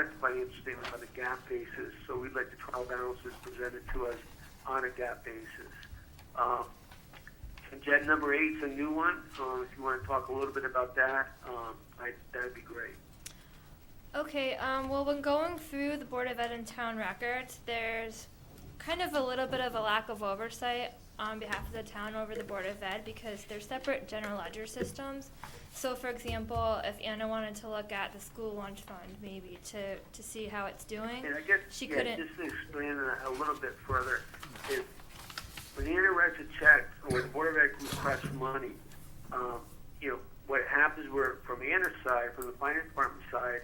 audit the financial statement on a GAAP basis, so we'd like the trial balances presented to us on a GAAP basis. Agenda number 8 is a new one. If you want to talk a little bit about that, that'd be great. Okay, well, when going through the Board of Ed and town records, there's kind of a little bit of a lack of oversight on behalf of the town over the Board of Ed because they're separate general ledger systems. So, for example, if Anna wanted to look at the school lunch fund, maybe to see how it's doing, And I guess she couldn't. just to explain that a little bit further, is when Anna writes a check or the Board of Ed requests money, what happens where from Anna's side, from the finance department side,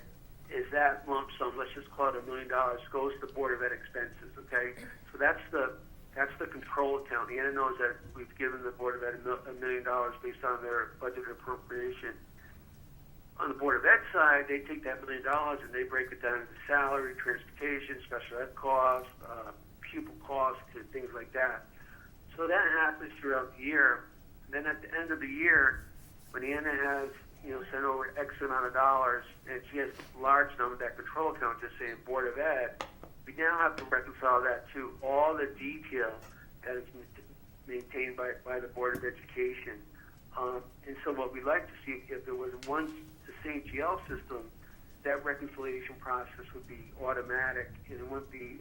is that lump sum, let's just call it $1 million, goes to Board of Ed expenses, okay? So that's the control account. Anna knows that we've given the Board of Ed $1 million based on their budget appropriation. On the Board of Ed side, they take that $1 million and they break it down into salary, transportation, special ed costs, pupil costs, and things like that. So that happens throughout the year. And then at the end of the year, when Anna has sent over X amount of dollars, and she has a large number, that control account, just saying Board of Ed, we now have to reconcile that to all the detail that is maintained by the Board of Education. And so what we'd like to see, if there was the same GL system, that reconciliation process would be automatic, and it wouldn't be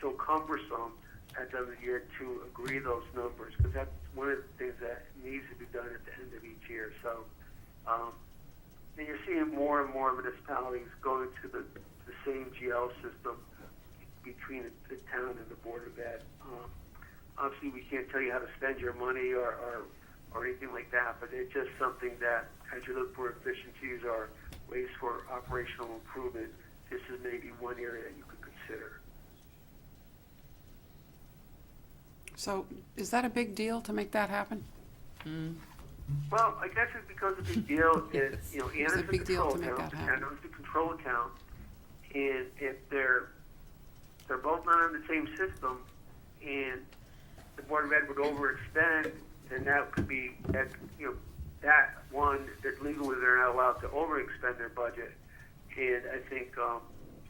so cumbersome at the end of the year to agree those numbers, because that's one of the things that needs to be done at the end of each year. So, and you're seeing more and more municipalities going to the same GL system between the town and the Board of Ed. Obviously, we can't tell you how to spend your money or anything like that, but it's just something that, as you look for efficiencies or ways for operational improvement, this is maybe one area that you could consider. So is that a big deal to make that happen? Well, I guess it's because the big deal is, Anna's a big deal control to make account, that happen. Anna's the control account, and if they're both not on the same system, and the Board of Ed would overexpend, then that could be that one that legally they're not allowed to overexpend their budget, and I think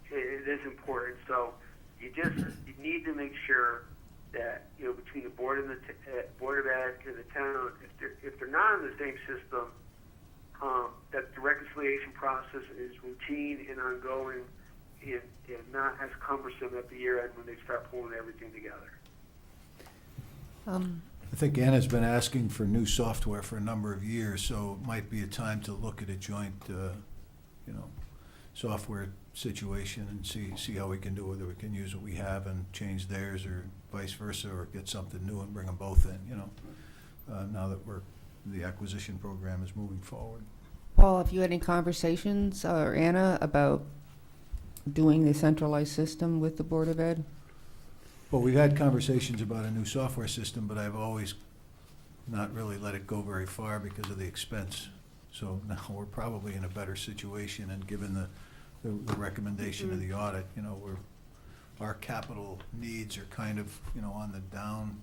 it is important. So you need to make sure that between the board and the Board of Ed and the town, if they're not in the same system, that the reconciliation process is routine and ongoing, and not as cumbersome at the year end when they start pulling everything together. I think Anna's been asking for new software for a number of years, so it might be a time to look at a joint, software situation and see how we can do, whether we can use what we have and change theirs or vice versa, or get something new and bring them both in, now that the acquisition program is moving forward. Paul, have you had any conversations, or Anna, about doing the centralized system with the Board of Ed? Well, we've had conversations about a new software system, but I've always not really let it go very far because of the expense. So now we're probably in a better situation, and given the recommendation of the audit, our capital needs are kind of, on the down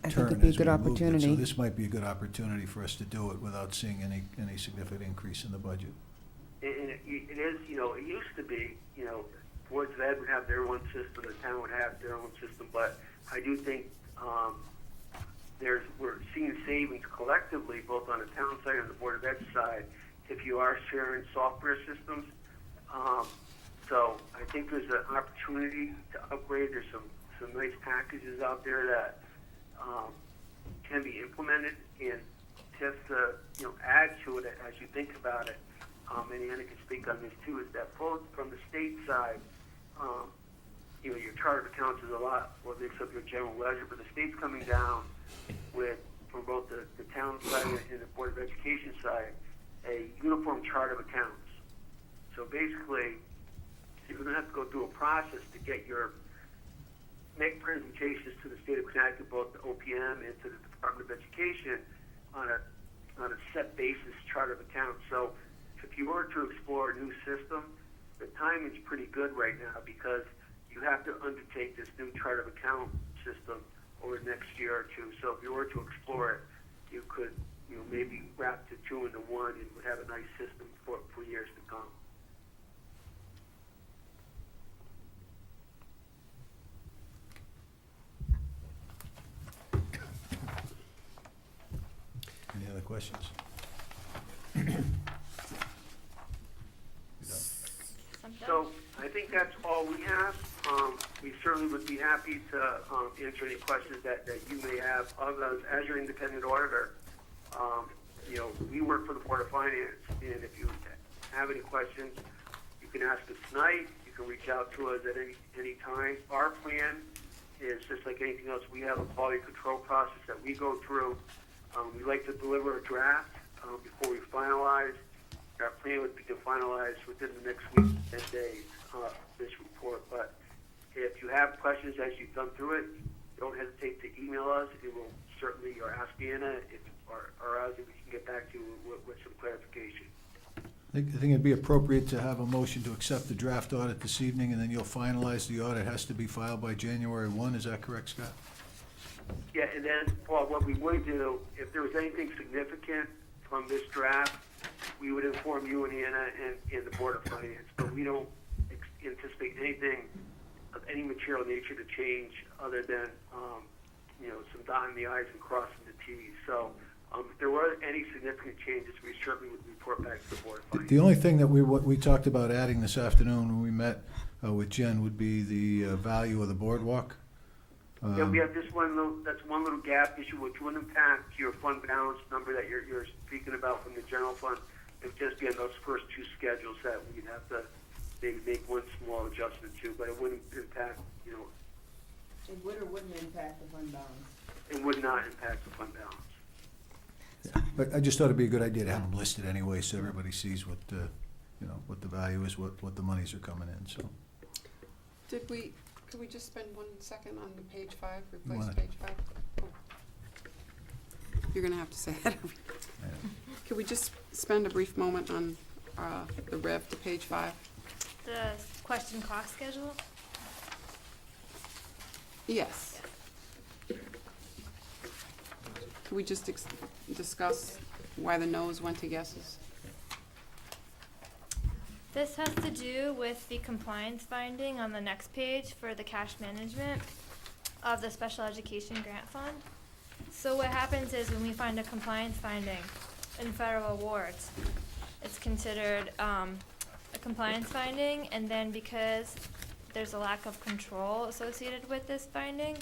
I think turn it'd be a as good we moved it. opportunity. So this might be a good opportunity for us to do it without seeing any significant increase in the budget. And it is, it used to be, Boards of Ed would have their one system, the town would have their own system, but I do think we're seeing savings collectively, both on the town side and the Board of Ed side, if you are sharing software systems. So I think there's an opportunity to upgrade. There's some nice packages out there that can be implemented, and just add to it as you think about it. And Anna can speak on this too, is that both from the state side, your chart of accounts is a lot what makes up your general ledger, but the state's coming down from both the town side and the Board of Education side, a uniform chart of accounts. So basically, you're going to have to go through a process to make presentations to the state of Connecticut, both the OPM and to the Department of Education, on a set basis chart of accounts. So if you were to explore a new system, the timing's pretty good right now, because you have to undertake this new chart of account system over the next year or two. So if you were to explore it, you could maybe wrap the two into one and would have a nice system for years to come. questions. Something? So I think that's all we have. We certainly would be happy to answer any questions that you may have. As your independent auditor, we work for the Board of Finance, and if you have any questions, you can ask us tonight. You can reach out to us at any time. Our plan is just like anything else. We have a quality control process that we go through. We like to deliver a draft before we finalize. Our plan would be to finalize within the next week, 10 days, this report. But if you have questions as you've done through it, don't hesitate to email us. It will certainly, or ask Anna, or us, if we can get back to you with some clarification. I think it'd be appropriate to have a motion to accept the draft audit this evening, and then you'll finalize the audit. It has to be filed by January 1. Is that correct, Scott? Yeah, and then, Paul, what we would do, if there was anything significant from this draft, we would inform you and Anna and the Board of Finance, but we don't anticipate anything of any material nature to change other than, some dotting the I's and crossing the T's. So if there were any significant changes, we certainly would report back to the Board of Finance. The only thing that we talked about adding this afternoon when we met with Jen would be the value of the boardwalk. Yeah, we have just that's one little gap issue, which wouldn't impact your fund balance number that you're speaking about from the general fund. It would just be on those first two schedules that we'd have to maybe make one small adjustment to, but it wouldn't impact, It would or wouldn't impact the fund balance? it would not impact the fund balance. But I just thought it'd be a good idea to have them listed anyway, so everybody sees what the value is, what the monies are coming in, so. Could we just spend 1 second on the page 5, You replace wanna- page 5? Oh. You're gonna have to say that. Yeah. Could we just spend a brief moment on the rev to page 5? The question cost schedule? Yes. Could we just discuss why the no's went to yeses? This has to do with the compliance finding on the next page for the cash management of the special education grant fund. So what happens is when we find a compliance finding in federal awards, it's considered a compliance finding, and then because there's a lack of control associated with this finding,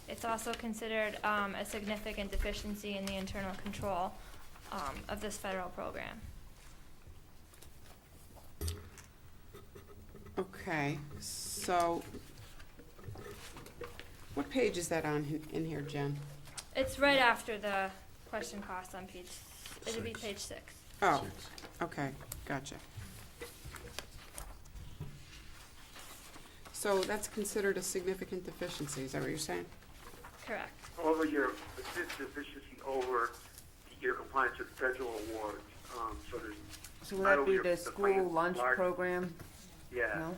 it's also considered a significant deficiency in the internal control of this federal program. Okay, so what page is that on in here, Jen? It's right after the question cost on page, it'll be page 6. Oh, okay, gotcha. So that's considered a significant deficiency, is that what you're saying? Correct. Over your deficiency over your compliance with federal awards. So there's So would not that only be your- the the school finance lunch large- program? Yeah. No?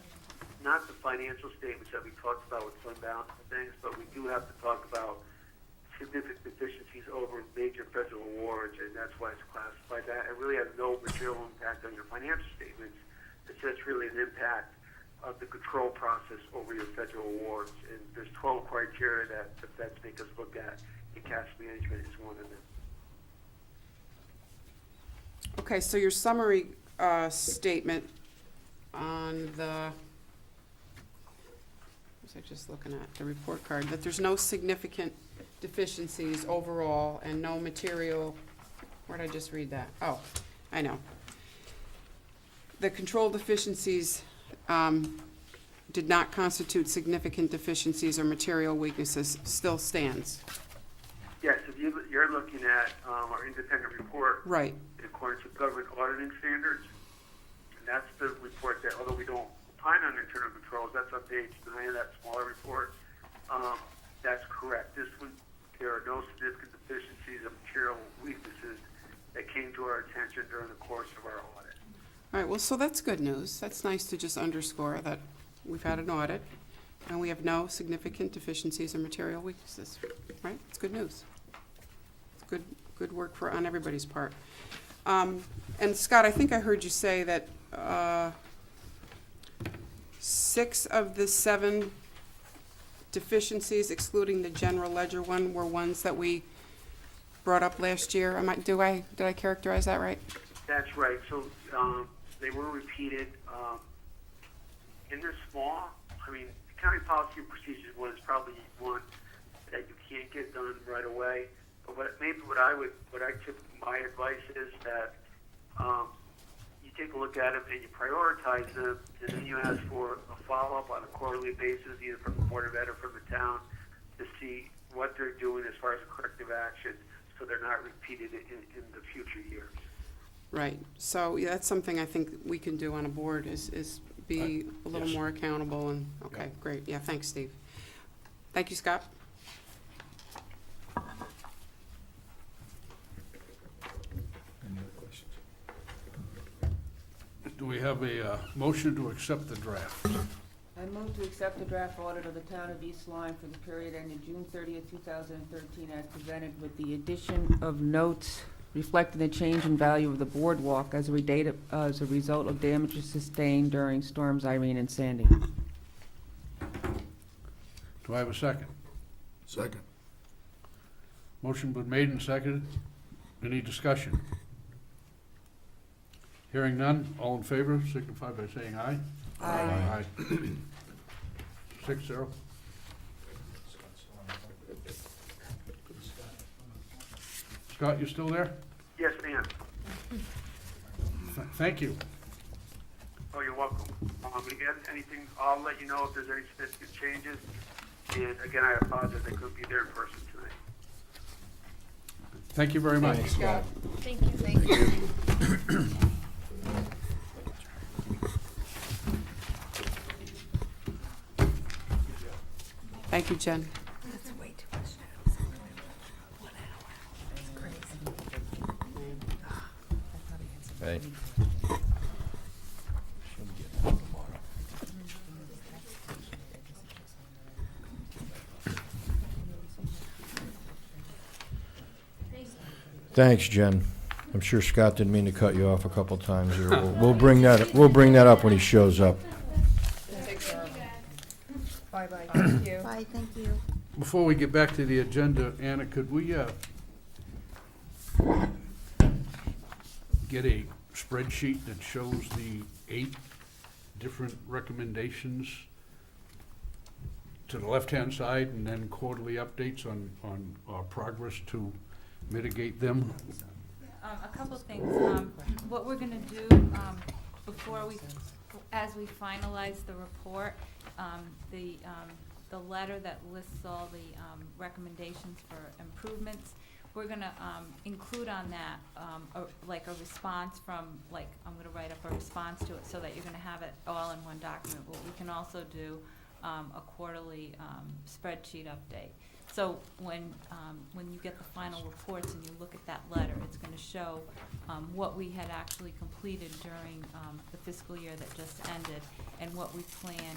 Not the financial statements that we talked about with fund balance and things, but we do have to talk about significant deficiencies over major federal awards, and that's why it's classified that. It really has no material impact on your financial statements. It's just really an impact of the control process over your federal awards. And there's 12 criteria that the feds make us look at, and cash management is one of them. Okay, so your summary statement on the, what was I just looking at, the report card, that there's no significant deficiencies overall and no material, where'd I just read that? Oh, I know. The control deficiencies did not constitute significant deficiencies or material weaknesses still stands. Yes, if you're looking at our independent report, Right, in accordance with government auditing standards. And that's the report that, although we don't opine on internal controls, that's on page 9 of that smaller report. That's correct. This one, there are no significant deficiencies or material weaknesses that came to our attention during the course of our audit. all right, well, so that's good news. That's nice to just underscore that we've had an audit and we have no significant deficiencies or material weaknesses, right? It's good news. It's good work on everybody's part. And Scott, I think I heard you say that 6 of the 7 deficiencies, excluding the general ledger one, were ones that we brought up last year. Did I characterize that right? That's right. So they were repeated. And they're small. I mean, the county policy and procedures one is probably one that you can't get done right away. But my advice is that you take a look at them and you prioritize them, and then you ask for a follow-up on a quarterly basis, either from the Board of Ed or from the town, to see what they're doing as far as corrective action, so they're not repeated in the future years. Right. So yeah, that's something I think we can do on a board is be a little Yes. more accountable and, okay, great. Yeah, thanks, Steve. Thank you, Scott. Any other questions? Do we have a motion to accept the draft? I move to accept the draft audit of the town of East Lyme for the period ending June 30th, 2013, as presented, with the addition of notes reflecting the change in value of the boardwalk as a result of damages sustained during storms Irene and Sandy. Do I have a second? Second. Motion been made and seconded. Any discussion? Hearing none, all in favor, signify by saying aye. Aye. 6-0. Scott, you still there? Yes, ma'am. Thank you. Oh, you're welcome. Again, anything, I'll let you know if there's any significant changes. And again, I apologize I couldn't be there in person tonight. Thank you very much. Thanks, Scott. Thank you. Thank you. Thank you, Jen. Hey. Thanks, Jen. I'm sure Scott didn't mean to cut you off a couple times here. We'll bring that up when he shows up. Bye-bye. Thank you. Bye, thank you. Before we get back to the agenda, Anna, could we get a spreadsheet that shows the 8 different recommendations to the left-hand side, and then quarterly updates on our progress to mitigate them? A couple things. What we're gonna do, as we finalize the report, the letter that lists all the recommendations for improvements, we're gonna include on that, a response from, I'm gonna write up a response to it so that you're gonna have it all in one document. But we can also do a quarterly spreadsheet update. So when you get the final reports and you look at that letter, it's gonna show what we had actually completed during the fiscal year that just ended, and what we plan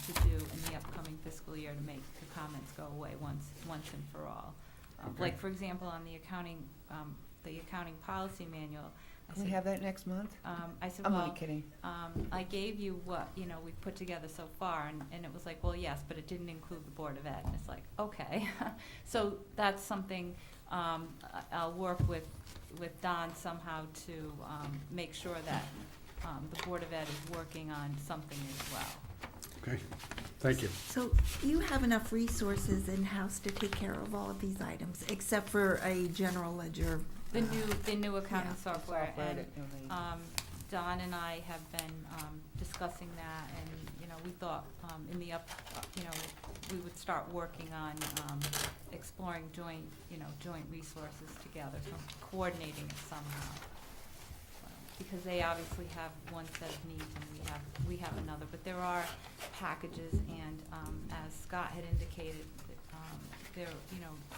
to do in the upcoming fiscal year to make the comments go away once and for all. Okay. Like, for example, on the accounting policy manual, I Can we said, have that next month? I said, I'm well, only kidding. I gave you what, we've put together so far, and it was like, well, yes, but it didn't include the Board of Ed, and it's like, okay. So that's something, I'll work with Don somehow to, make sure that, the Board of Ed is working on something as well. Okay, thank you. So you have enough resources in-house to take care of all of these items, except for a general ledger? The new accounting Yeah. software, Software and, that you'll need. Don and I have been, discussing that, and, we thought, we would start working on, exploring joint resources together, so coordinating it somehow. Because they obviously have one set of needs and we have another, but there are packages, and, as Scott had indicated, there,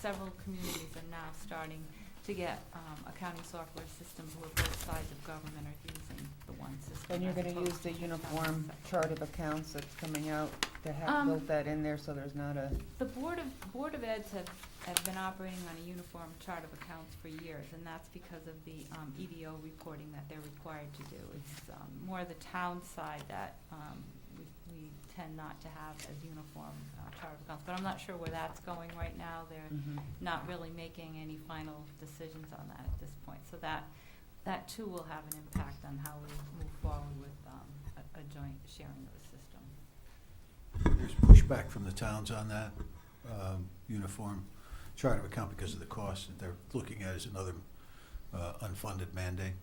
several communities are now starting to get, accounting software systems where both sides of government are using the one system. And you're as gonna opposed use the to uniform separate. chart of accounts that's coming out to have Um, built that in there, so there's not a, The Board of Eds have been operating on a uniform chart of accounts for years, and that's because of the EDO reporting that they're required to do. It's more the town side that we tend not to have as uniform chart of accounts. But I'm not sure where that's going right now. They're not really making any final decisions on that at this point. So that too will have an impact on how we move forward with a joint sharing of the system. There's pushback from the towns on that uniform chart of account because of the cost that they're looking at as another unfunded mandate.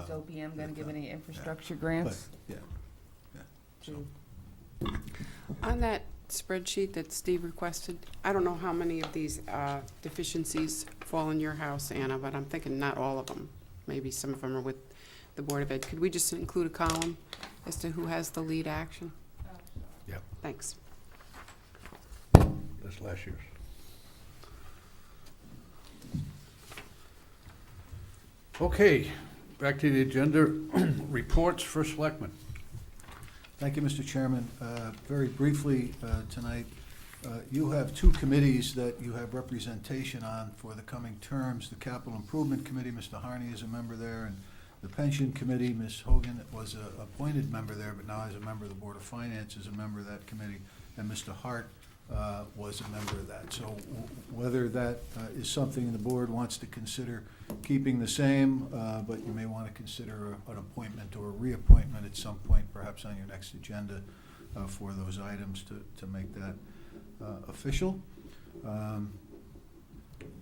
Is OPM gonna give any infrastructure But, grants? yeah, so, On that spreadsheet that Steve requested, I don't know how many of these deficiencies fall in your house, Anna, but I'm thinking not all of them. Maybe some of them are with the Board of Ed. Could we just include a column as to who has the lead action? Yep, Thanks. that's last year's. Okay, back to the agenda, reports for selectmen. Thank you, Mr. Chairman. Very briefly tonight, you have two committees that you have representation on for the coming terms. The Capital Improvement Committee, Mr. Harney is a member there, and the Pension Committee, Ms. Hogan was an appointed member there, but now as a member of the Board of Finance is a member of that committee, and Mr. Hart was a member of that. So whether that is something the board wants to consider keeping the same, but you may want to consider an appointment or a reappointment at some point, perhaps on your next agenda for those items to make that official.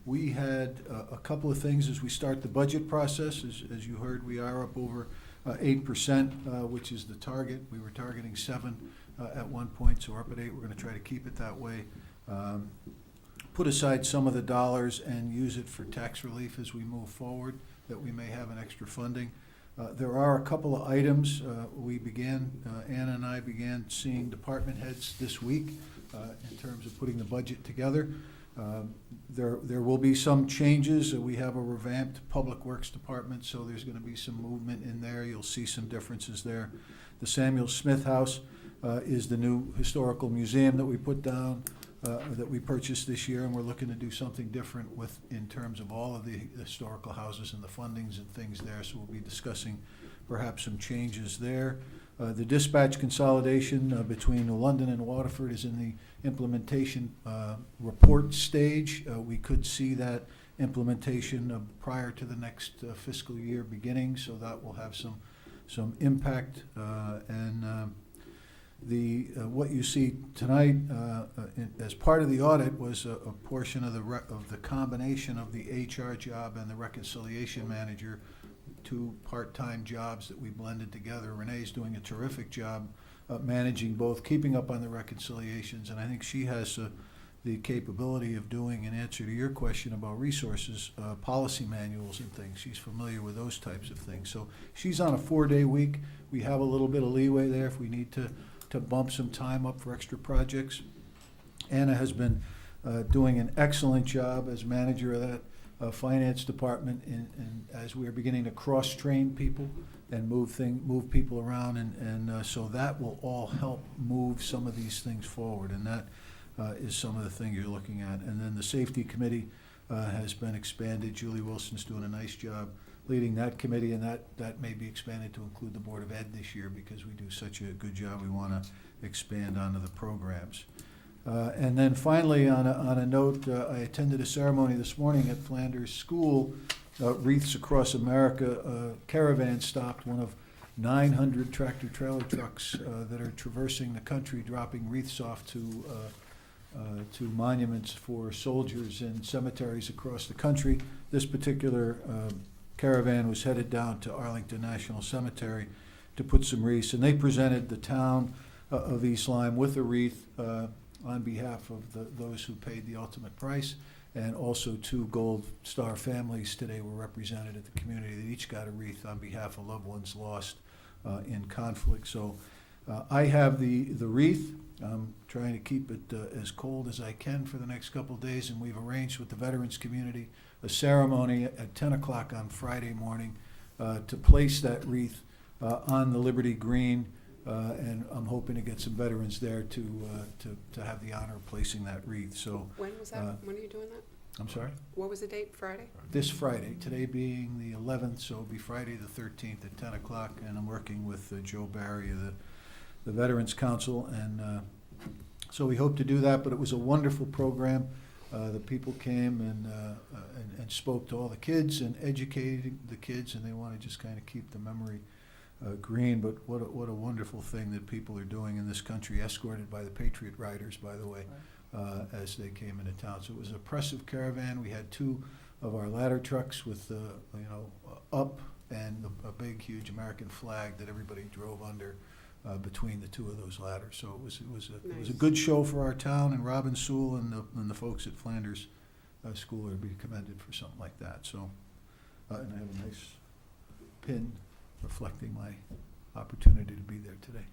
We had a couple of things as we start the budget process. As you heard, we are up over 8%, which is the target. We were targeting 7 at one point, so we're up at 8. We're going to try to keep it that way. Put aside some of the dollars and use it for tax relief as we move forward, that we may have an extra funding. There are a couple of items. Anna and I began seeing department heads this week in terms of putting the budget together. There will be some changes. We have a revamped Public Works Department, so there's going to be some movement in there. You'll see some differences there. The Samuel Smith House is the new historical museum that we put down, that we purchased this year, and we're looking to do something different in terms of all of the historical houses and the fundings and things there, so we'll be discussing perhaps some changes there. The dispatch consolidation between London and Waterford is in the implementation report stage. We could see that implementation prior to the next fiscal year beginning, so that will have some impact. What you see tonight as part of the audit was a portion of the combination of the HR job and the reconciliation manager, two part-time jobs that we blended together. Renee's doing a terrific job managing both, keeping up on the reconciliations, and I think she has the capability of doing, in answer to your question about resources, policy manuals and things. She's familiar with those types of things. So she's on a 4-day week. We have a little bit of leeway there if we need to bump some time up for extra projects. Anna has been doing an excellent job as manager of that finance department, and as we are beginning to cross-train people and move people around, and so that will all help move some of these things forward, and that is some of the things you're looking at. And then the safety committee has been expanded. Julie Wilson's doing a nice job leading that committee, and that may be expanded to include the Board of Ed this year because we do such a good job. We want to expand onto the programs. And then finally, on a note, I attended a ceremony this morning at Flanders School, Wreaths Across America. Caravan stopped, one of 900 tractor-trailer trucks that are traversing the country, dropping wreaths off to monuments for soldiers in cemeteries across the country. This particular caravan was headed down to Arlington National Cemetery to put some wreaths, and they presented the town of East Lyme with a wreath on behalf of those who paid the ultimate price, and also 2 Gold Star families today were represented at the community that each got a wreath on behalf of loved ones lost in conflict. So I have the wreath. I'm trying to keep it as cold as I can for the next couple of days, and we've arranged with the veterans community a ceremony at 10 o'clock on Friday morning to place that wreath on the Liberty Green, and I'm hoping to get some veterans there to have the honor of placing that wreath. So When was that? When are you doing that? I'm sorry? What was the date? Friday? This Friday, today being the 11th, so it'll be Friday the 13th at 10 o'clock, and I'm working with Joe Barry of the Veterans Council, and so we hope to do that, but it was a wonderful program. The people came and spoke to all the kids and educated the kids, and they want to just kind of keep the memory green. But what a wonderful thing that people are doing in this country, escorted by the Patriot Riders, by the way, as they came into town. So it was an impressive caravan. We had 2 of our ladder trucks with up and a big, huge American flag that everybody drove under. Between the 2 of those ladders, so it was a good show for our town, and Robin Sewell and the folks at Flanders School are to be commended for something like that. So, and I have a nice pin reflecting my opportunity to be there today.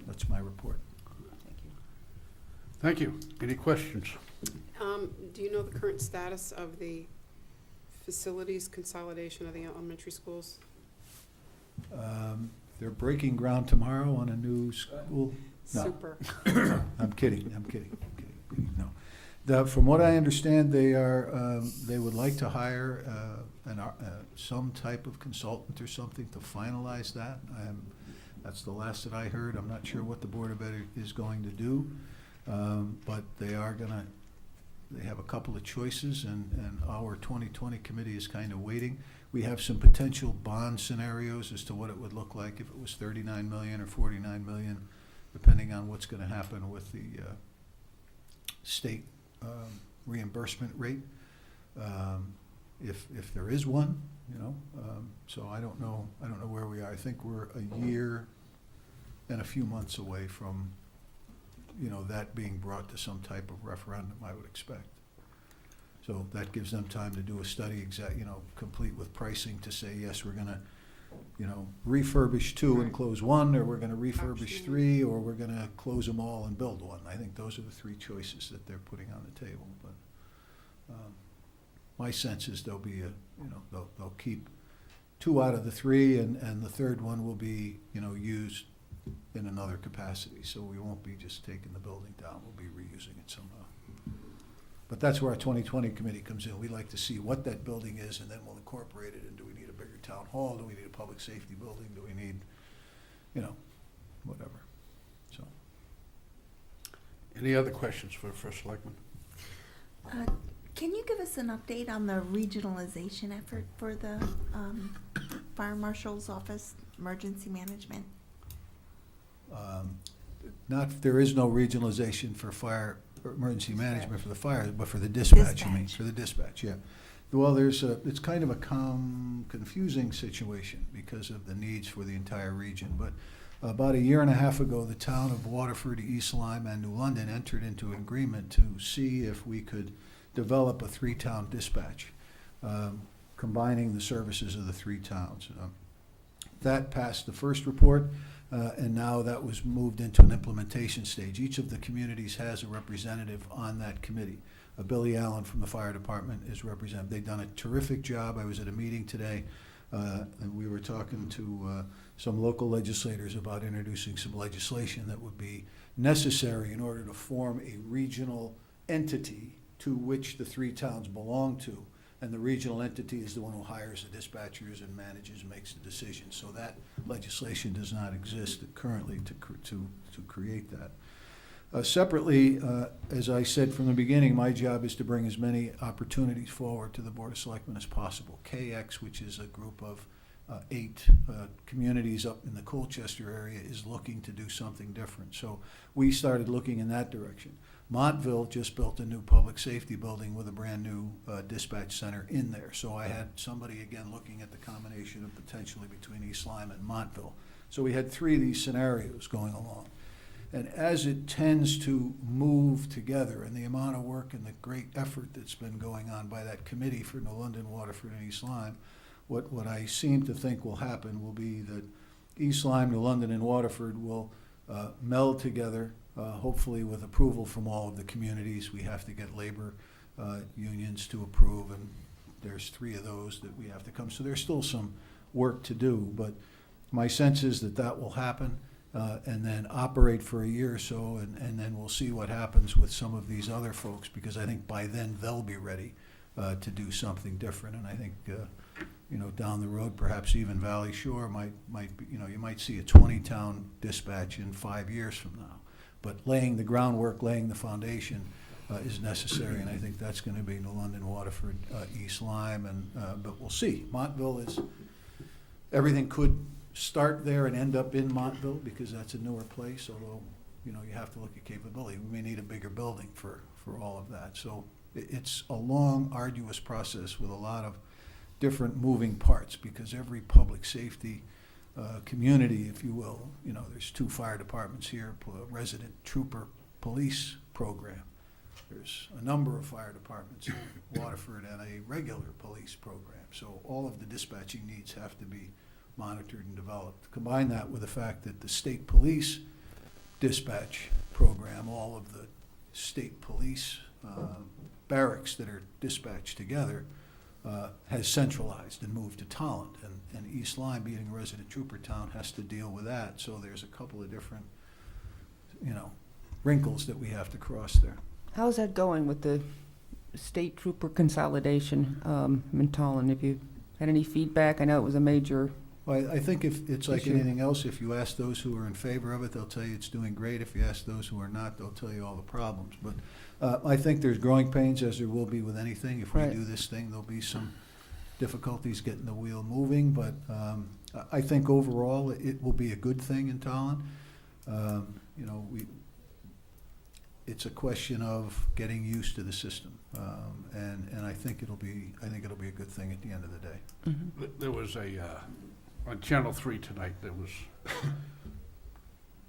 That's my report. Thank you. Thank you. Any questions? Do you know the current status of the facilities consolidation of the elementary schools? They're breaking ground tomorrow on a new school. No. Super. I'm kidding. No. From what I understand, they would like to hire some type of consultant or something to finalize that. That's the last that I heard. I'm not sure what the Board of Ed is going to do, but they have a couple of choices, and our 2020 committee is kind of waiting. We have some potential bond scenarios as to what it would look like if it was $39 million or $49 million, depending on what's going to happen with the state reimbursement rate, if there is one, So I don't know where we are. I think we're a year and a few months away from, that being brought to some type of referendum, I would expect. So that gives them time to do a study complete with pricing to say, yes, we're gonna, refurbish 2 and close 1, or we're gonna refurbish 3, or we're gonna close them all and build 1. I think those are the 3 choices that they're putting on the table. But my sense is there'll be they'll keep 2 out of the 3, and the 3rd one will be, used in another capacity. So we won't be just taking the building down, we'll be reusing it somehow. But that's where our 2020 committee comes in. We like to see what that building is, and then we'll incorporate it. And do we need a bigger town hall? Do we need a public safety building? Do we need, whatever. So. Any other questions for the First Selectman? Can you give us an update on the regionalization effort for the Fire Marshal's Office, Emergency Management? There is no regionalization for fire or emergency management for the fire, but for the dispatch, you mean, for the dispatch, yeah. Well, it's kind of a confusing situation because of the needs for the entire region. But about a year and a half ago, the town of Waterford, East Lyme, and New London entered into an agreement to see if we could develop a 3-town dispatch, combining the services of the 3 towns. That passed the first report. And now that was moved into an implementation stage. Each of the communities has a representative on that committee. Billy Allen from the fire department is represented. They've done a terrific job. I was at a meeting today, and we were talking to some local legislators about introducing some legislation that would be necessary in order to form a regional entity to which the 3 towns belong to. And the regional entity is the one who hires the dispatchers and manages and makes the decisions. So that legislation does not exist currently to create that. Separately, as I said from the beginning, my job is to bring as many opportunities forward to the Board of Selectmen as possible. KX, which is a group of 8 communities up in the Colchester area, is looking to do something different. So we started looking in that direction. Montville just built a new public safety building with a brand new dispatch center in there. So I had somebody again looking at the combination of potentially between East Lyme and Montville. So we had 3 of these scenarios going along. And as it tends to move together, and the amount of work and the great effort that's been going on by that committee for New London, Waterford, and East Lyme, what I seem to think will happen will be that East Lyme, New London, and Waterford will meld together, hopefully with approval from all of the communities. We have to get labor unions to approve, and there's 3 of those that we have to come. So there's still some work to do, but my sense is that will happen, and then operate for a year or so, and then we'll see what happens with some of these other folks, because I think by then they'll be ready to do something different. And I think down the road, perhaps even Valley Shore might be, you might see a 20-town dispatch in 5 years from now. But laying the groundwork, laying the foundation is necessary, and I think that's going to be New London, Waterford, East Lyme, but we'll see. Montville everything could start there and end up in Montville because that's a newer place, although, you have to look at capability. We may need a bigger building for all of that. So it's a long, arduous process with a lot of different moving parts because every public safety community, if you will, there's 2 fire departments here, a resident trooper police program. There's a number of fire departments in Waterford and a regular police program. So all of the dispatching needs have to be monitored and developed. Combine that with the fact that the state police dispatch program, all of the state police barracks that are dispatched together, has centralized and moved to Tolland. And East Lyme, being a resident trooper town, has to deal with that. So there's a couple of different, wrinkles that we have to cross there. How's that going with the state trooper consolidation in Tolland? Have you had any feedback? I know it was a major. Well, I think if it's like issue. anything else, if you ask those who are in favor of it, they'll tell you it's doing great. If you ask those who are not, they'll tell you all the problems. But I think there's growing pains, as there will be with anything. If we Right. do this thing, there'll be some difficulties getting the wheel moving. But I think overall, it will be a good thing in Tolland. It's a question of getting used to the system, and I think it'll be a good thing at the end of the day. There was on Channel 3 tonight, there was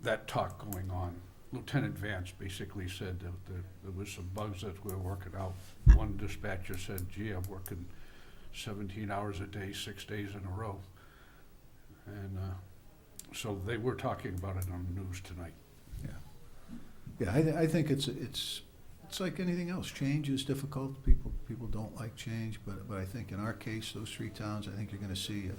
that talk going on. Lieutenant Vance basically said that there was some bugs that we're working out. One dispatcher said, gee, I'm working 17 hours a day, 6 days in a row. And so they were talking about it on the news tonight. Yeah, I think it's like anything else. Change is difficult. People don't like change, but I think in our case, those 3 towns, I think you're going to see,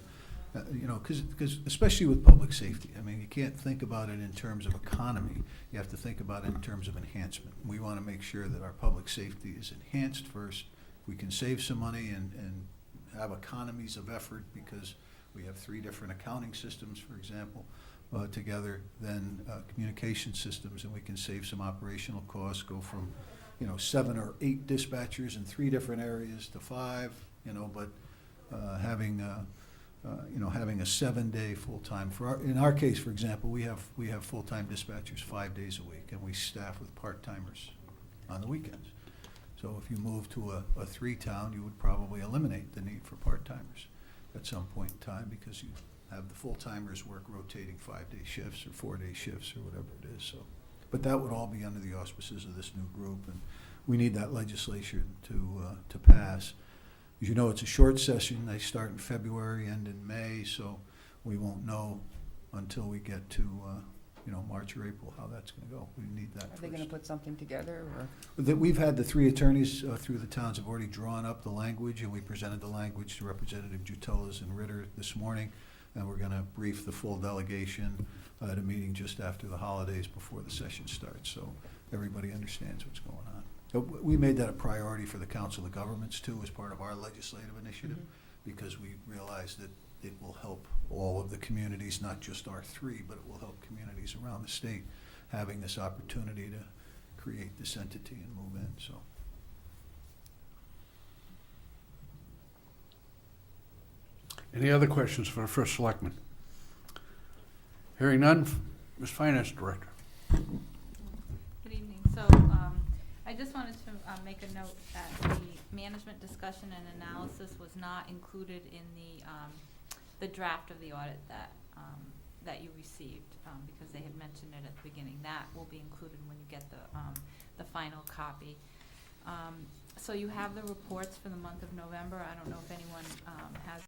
because especially with public safety, I mean, you can't think about it in terms of economy. You have to think about it in terms of enhancement. We want to make sure that our public safety is enhanced first. We can save some money and have economies of effort because we have 3 different accounting systems, for example. Together than communication systems, and we can save some operational costs, go from 7 or 8 dispatchers in 3 different areas to 5, but having a 7-day full-time, in our case, for example, we have full-time dispatchers 5 days a week, and we staff with part-timers on the weekends. So if you move to a 3-town, you would probably eliminate the need for part-timers at some point in time because you have the full-timers work rotating 5-day shifts or 4-day shifts or whatever it is. So, but that would all be under the auspices of this new group, and we need that legislation to pass. As you know, it's a short session. They start in February, end in May, so we won't know until we get to March or April how that's going to go. We need that Are first. they going to put something together, or? We've had the 3 attorneys through the towns have already drawn up the language, and we presented the language to Representative Jutelas and Ritter this morning. And we're going to brief the full delegation at a meeting just after the holidays before the session starts, so everybody understands what's going on. We made that a priority for the Council of Governments, too, as part of our legislative initiative, because we realize that it will help all of the communities, not just our 3, but it will help communities around the state having this opportunity to create this entity and move in, so. Any other questions for the first selectman? Hearing none, Ms. Finance Director. Good evening. So I just wanted to make a note that the management discussion and analysis was not included in the draft of the audit that you received because they had mentioned it at the beginning. That will be included when you get the final copy. So you have the reports for the month of November. I don't know if anyone has